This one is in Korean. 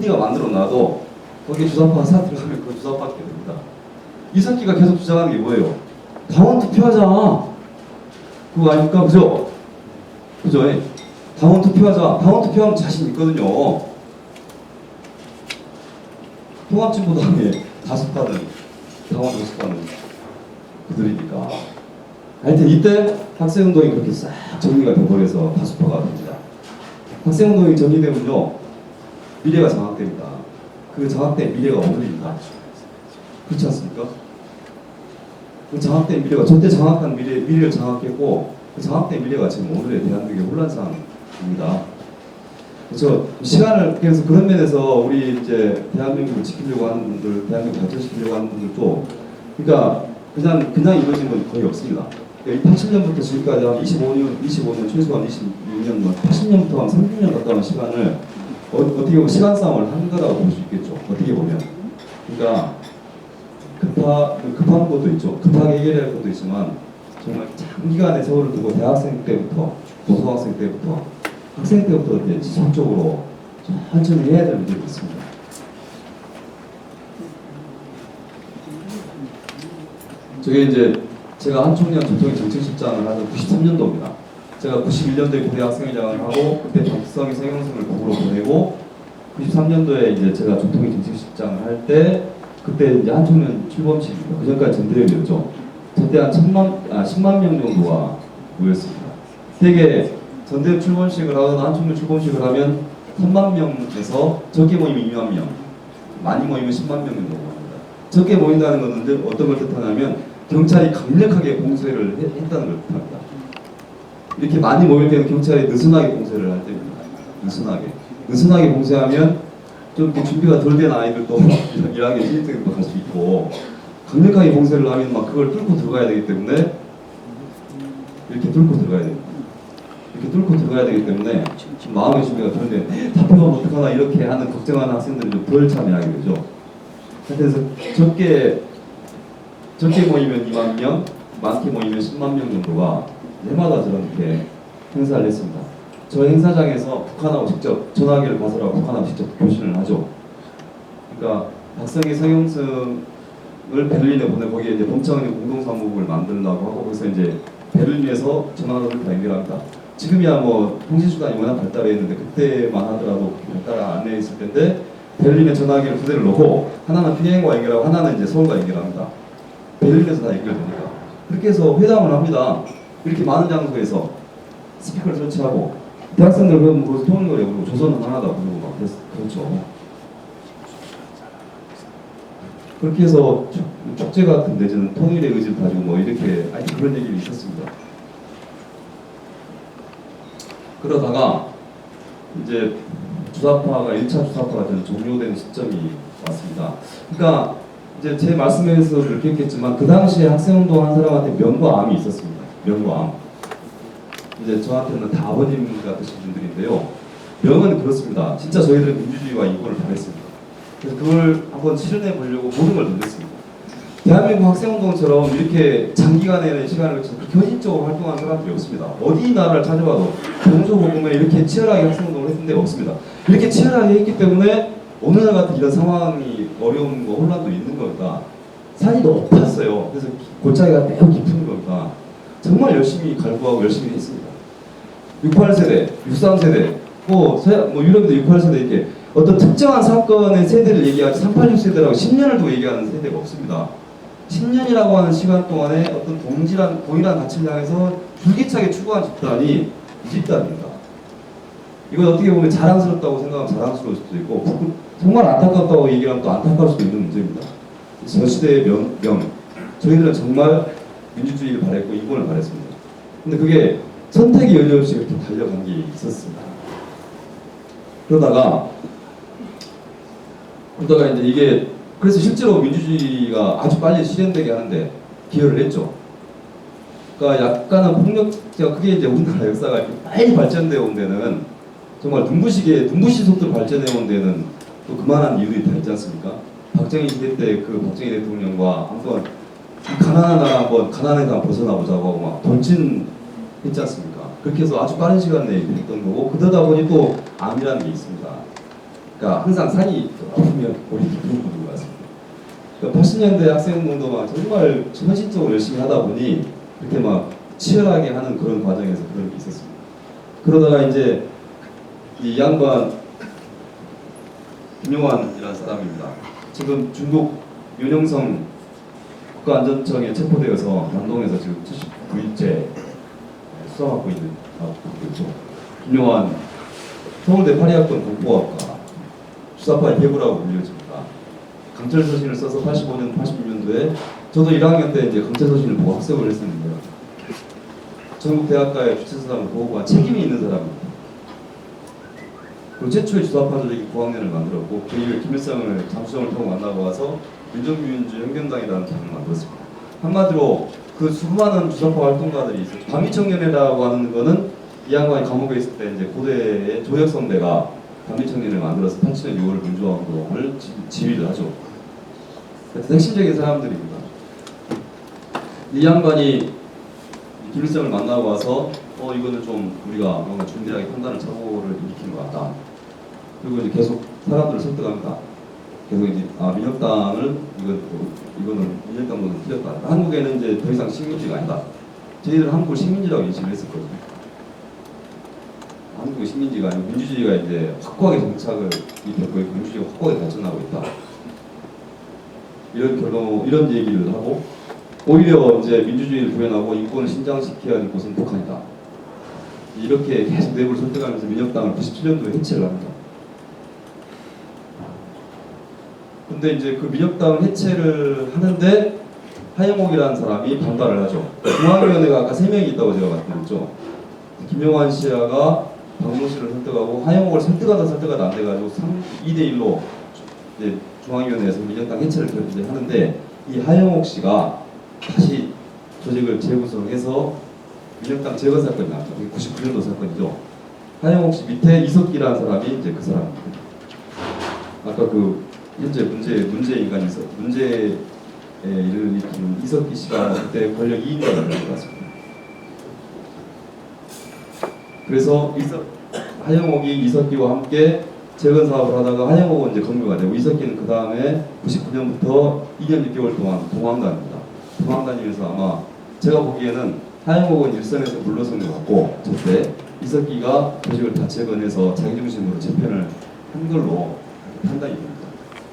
민리가 만들어놔도 거기에 주사파가 싹 들어가면 그 주사파게 됩니다. 이석기가 계속 주장하는 게 뭐예요? 당원 투표하자. 그거 아닙니까? 그죠? 그죠? 예. 당원 투표하자. 당원 투표하면 자신 있거든요. 통합진보당에 다수파는 당원 다수파는 그들이니까. 하여튼 이때 학생운동이 그렇게 싹 정리가 돼버려서 다수파가 됩니다. 학생운동이 정리되면요 미래가 장악됩니다. 그 장악된 미래가 오늘입니다. 그렇지 않습니까? 그 장악된 미래가 저때 장악한 미래를 장악했고 그 장악된 미래가 지금 오늘의 대한민국의 혼란상입니다. 그래서 시간을 그래서 그런 면에서 우리 이제 대한민국을 지키려고 하는 분들, 대한민국 발전시키려고 하는 분들도 그러니까 그냥 이루어진 건 거의 없습니다. 87년부터 지금까지 한 25년 최소한 26년, 80년부터 한 30년 가까운 시간을 어떻게 보면 시간 싸움을 한 거라고 볼 수 있겠죠. 어떻게 보면. 그러니까 급한 것도 있죠. 급하게 해결해야 할 것도 있지만 정말 장기간의 세월을 두고 대학생 때부터, 고등학생 때부터, 학생 때부터 이제 지속적으로 천천히 해야 될 문제가 있습니다. 저게 이제 제가 한총련 전통의 정책실장을 하던 93년도입니다. 제가 91년도에 고대 학생회장을 하고 그때 박성희 성형승을 북으로 보내고 93년도에 이제 제가 전통의 정책실장을 할 때 그때 이제 한총련 출범식입니다. 그 전까지 전대회였죠. 저때 한 10만 명 정도가 모였습니다. 되게 전대 출범식을 하거나 한총련 출범식을 하면 3만 명에서 적게 모이면 2만 명, 많이 모이면 10만 명 정도 모입니다. 적게 모인다는 것은 어떤 걸 뜻하냐면 경찰이 강력하게 봉쇄를 했다는 걸 뜻합니다. 이렇게 많이 모일 때는 경찰이 느슨하게 봉쇄를 할 때입니다. 느슨하게 봉쇄하면 좀 이렇게 준비가 덜 된 아이들도 1학년 신입생도 갈 수 있고 강력하게 봉쇄를 하면 막 그걸 뚫고 들어가야 되기 때문에 이렇게 뚫고 들어가야 됩니다. 이렇게 뚫고 들어가야 되기 때문에 마음의 준비가 덜 된 잡혀가면 어떡하나 이렇게 하는 걱정하는 학생들이 좀 덜 참여하게 되죠. 그래서 적게 모이면 2만 명, 많게 모이면 10만 명 정도가 해마다 저렇게 행사를 했습니다. 저 행사장에서 북한하고 직접 전화기를 가서라고 북한하고 직접 교신을 하죠. 그러니까 박성희 성형승을 베를린에 보내 거기에 이제 범창은행 공동사무국을 만들려고 하고 그래서 이제 베를린에서 전화를 다 연결합니다. 지금이야 뭐 통신수단이 워낙 발달해 있는데 그때만 하더라도 발달 안 해 있을 텐데 베를린에 전화기를 두 대를 놓고 하나는 평양과 연결하고 하나는 이제 서울과 연결합니다. 베를린에서 다 연결되니까 그렇게 해서 회담을 합니다. 이렇게 많은 장소에서 스피커를 설치하고 대학생들 그럼 뭐 통일거래 그러고 조선은 하나다 그러고 막 그렇죠. 그렇게 해서 축제 같은 데는 통일의 의지를 가지고 뭐 이렇게 그런 얘기가 있었습니다. 그러다가 이제 주사파가 1차 주사파가 종료되는 시점이 왔습니다. 그러니까 이제 제 말씀에서 그렇게 했겠지만 그 당시에 학생운동 한 사람한테 명과 암이 있었습니다. 명과 암. 이제 저한테는 다 아버님 같으신 분들인데요. 명은 그렇습니다. 진짜 저희들은 민주주의와 인권을 바랬습니다. 그래서 그걸 한번 실현해 보려고 모든 걸 던졌습니다. 대한민국 학생운동처럼 이렇게 장기간의 시간을 그렇게 헌신적으로 활동하는 사람들이 없습니다. 어디 나라를 찾아봐도 동서고금에 이렇게 치열하게 학생운동을 했던 데가 없습니다. 이렇게 치열하게 했기 때문에 오늘날 같은 이런 상황이 어려운 거 혼란도 있는 겁니다. 산이 높았어요. 그래서 골짜기가 매우 깊은 겁니다. 정말 열심히 갈구하고 열심히 했습니다. 68세대, 63세대, 뭐 유럽에도 68세대 이렇게 어떤 특정한 사건의 세대를 얘기하지 386세대라고 10년을 두고 얘기하는 세대가 없습니다. 10년이라고 하는 시간 동안에 어떤 동일한 가치를 향해서 줄기차게 추구한 집단이 이 집단입니다. 이건 어떻게 보면 자랑스럽다고 생각하면 자랑스러울 수도 있고 정말 안타깝다고 얘기하면 또 안타까울 수도 있는 문제입니다. 저 시대의 저희들은 정말 민주주의를 바랬고 인권을 바랬습니다. 근데 그게 선택이 열려없이 이렇게 달려간 게 있었습니다. 그러다가 이제 이게 그래서 실제로 민주주의가 아주 빨리 실현되게 하는데 기여를 했죠. 그러니까 약간은 폭력적 그게 이제 우리나라 역사가 이렇게 빨리 발전되어 온 데는 정말 눈부시 속도로 발전해 온 데는 또 그만한 이유들이 다 있지 않습니까? 박정희 시대 때 그 박정희 대통령과 한번 가난한 나라 한번 가난에서 벗어나보자고 하고 막 돌진했지 않습니까? 그렇게 해서 아주 빠른 시간 내에 했던 거고 그러다 보니 또 암이라는 게 있습니다. 그러니까 항상 산이 아프면 골이 깊은 분인 것 같습니다. 그러니까 80년대 학생운동도 막 정말 헌신적으로 열심히 하다 보니 이렇게 막 치열하게 하는 그런 과정에서 그런 게 있었습니다. 그러다가 이제 이 양반 김용환이라는 사람입니다. 지금 중국 윤영성 국가안전청에 체포되어서 단동에서 지금 79일째 수사받고 있는 거죠. 김용환 서울대 파리학번 공포학과 주사파의 배부라고 불려집니다. 강철서신을 써서 85년, 86년도에 저도 1학년 때 이제 강철서신을 보고 학습을 했었는데 전국 대학가의 주체사상을 보호한 책임이 있는 사람입니다. 그리고 최초의 주사파 조직이 9학년을 만들었고 그 이후에 김일성을 잠수정을 타고 만나고 와서 민족민주 현경당이라는 당을 만들었습니다. 한마디로 그 수많은 주사파 활동가들이 있어요. 반미청년회라고 하는 거는 이 양반이 감옥에 있을 때 이제 고대의 조혁 선배가 반미청년을 만들어서 87년 6월 민주화운동을 지휘를 하죠. 핵심적인 사람들입니다. 이 양반이 김일성을 만나고 와서 이거는 좀 우리가 뭔가 준비하게 판단을 착오를 일으킨 것 같다. 그리고 이제 계속 사람들을 설득합니다. 계속 이제 민혁당을 이거는 민혁당보다 틀렸다. 한국에는 이제 더 이상 식민지가 아니다. 저희들은 한국을 식민지라고 인식을 했었거든요. 한국의 식민지가 아니고 민주주의가 이제 확고하게 정착을 입혔고 민주주의가 확고하게 발전하고 있다. 이런 얘기를 하고 오히려 이제 민주주의를 구현하고 인권을 신장시켜야 할 곳은 북한이다. 이렇게 계속 내부를 설득하면서 민혁당을 97년도에 해체를 합니다. 근데 이제 그 민혁당 해체를 하는데 하영옥이라는 사람이 반발을 하죠. 중앙위원회가 아까 3명이 있다고 제가 말씀드렸죠. 김용환 씨가 박문호 씨를 설득하고 하영옥을 설득하다 안 돼가지고 2대1로 이제 중앙위원회에서 민혁당 해체를 하는데 이 하영옥 씨가 다시 조직을 재구성해서 민혁당 제거 사건이 나왔죠. 99년도 사건이죠. 하영옥 씨 밑에 이석기라는 사람이 이제 그 사람입니다. 아까 그 현재 문제인간이 문제에 일을 일으키는 이석기 씨가 그때 권력 2인자가 된 것 같습니다. 그래서 하영옥이 이석기와 함께 재건 사업을 하다가 하영옥은 이제 검거가 되고 이석기는 그 다음에 99년부터 2년 6개월 동안 동황단입니다. 동황단이면서 아마 제가 보기에는 하영옥은 일선에서 물러선 것 같고 저때 이석기가 조직을 다 재건해서 자기중심으로 재편을 한 걸로 판단이 됩니다.